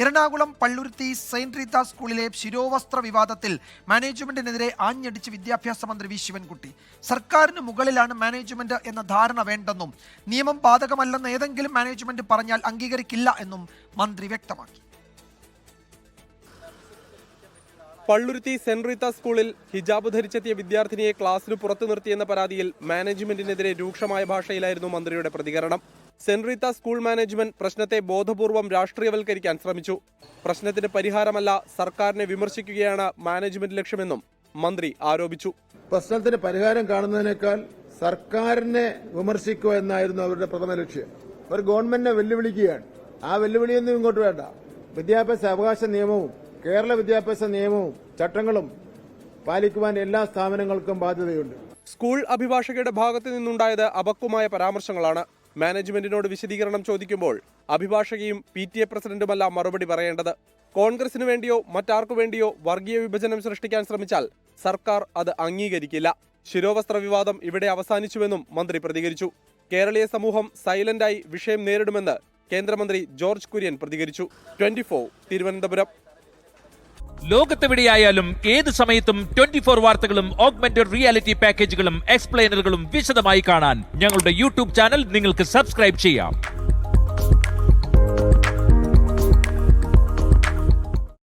Ernakulam Palluruthy Saint Reetha സ്കൂളിലെ ശിരോവസ്ത്ര വിവാദത്തിൽ മാനേജ്മെന്റിനെതിരെ ആഞ്ഞടിച്ച് വിദ്യാഭ്യാസ മന്ത്രി വി ശിവൻകുട്ടി. സർക്കാരിന് മുകളിലാണ് മാനേജ്മെന്റ് എന്ന ധാരണ വേണ്ടെന്നും നിയമം ബാധകമല്ലെന്ന് ഏതെങ്കിലും മാനേജ്മെന്റ് പറഞ്ഞാൽ അംഗീകരിക്കില്ല എന്നും മന്ത്രി വ്യക്തമാക്കി. പള്ളുരുത്തി സെന്റ് റീത്ത സ്കൂളിൽ ഹിജാബ് ധരിച്ചെത്തിയ വിദ്യാർത്ഥിനിയെ ക്ലാസ്സിന് പുറത്തു നിർത്തിയെന്ന പരാതിയിൽ മാനേജ്മെന്റിനെതിരെ രൂക്ഷമായ ഭാഷയിലായിരുന്നു മന്ത്രിയുടെ പ്രതികരണം. സെന്റ് റീത്ത സ്കൂൾ മാനേജ്മെന്റ് പ്രശ്നത്തെ ബോധപൂർവം രാഷ്ട്രീയവൽക്കരിക്കാൻ ശ്രമിച്ചു. പ്രശ്നത്തിന് പരിഹാരമല്ല, സർക്കാരിനെ വിമർശിക്കുകയാണ് മാനേജ്മെന്റ് ലക്ഷ്യമെന്നും മന്ത്രി ആരോപിച്ചു. പ്രശ്നത്തിന് പരിഹാരം കാണുന്നതിനേക്കാൾ സർക്കാരിനെ വിമർശിക്കുക എന്നായിരുന്നു അവരുടെ പ്രഥമ ലക്ഷ്യം. ഒരു ഗവൺമെന്റിനെ വെല്ലുവിളിക്കുകയാണ്. ആ വെല്ലുവിളിയൊന്നും ഇങ്ങോട്ട് വേണ്ട. വിദ്യാഭ്യാസ അവകാശ നിയമവും കേരള വിദ്യാഭ്യാസ നിയമവും ചട്ടങ്ങളും പാലിക്കുവാൻ എല്ലാ സ്ഥാപനങ്ങൾക്കും ബാധ്യതയുണ്ട്. സ്കൂൾ അഭിഭാഷകയുടെ ഭാഗത്തു നിന്നുണ്ടായത് അപക്വമായ പരാമർശങ്ങളാണ്. മാനേജ്മെന്റിനോട് വിശദീകരണം ചോദിക്കുമ്പോൾ അഭിഭാഷകയും PTA പ്രസിഡന്റുമല്ല മറുപടി പറയേണ്ടത്. കോൺഗ്രസിനു വേണ്ടിയോ മറ്റാർക്കു വേണ്ടിയോ വർഗീയ വിഭജനം സൃഷ്ടിക്കാൻ ശ്രമിച്ചാൽ സർക്കാർ അത് അംഗീകരിക്കില്ല. ശിരോവസ്ത്ര വിവാദം ഇവിടെ അവസാനിച്ചുവെന്നും മന്ത്രി പ്രതികരിച്ചു. കേരളീയ സമൂഹം സൈലന്റായി വിഷയം നേരിടുമെന്ന് കേന്ദ്രമന്ത്രി ജോർജ് കുര്യൻ പ്രതികരിച്ചു. 24 തിരുവനന്തപുരം. ലോകത്തെവിടെയായാലും ഏത് സമയത്തും 24 വാർത്തകളും ഓഗ്മെന്റഡ് റിയാലിറ്റി പാക്കേജുകളും എക്സ്പ്ലെയിനറുകളും വിശദമായി കാണാൻ ഞങ്ങളുടെ യൂട്യൂബ് ചാനൽ നിങ്ങൾക്ക് സബ്സ്ക്രൈബ് ചെയ്യാം.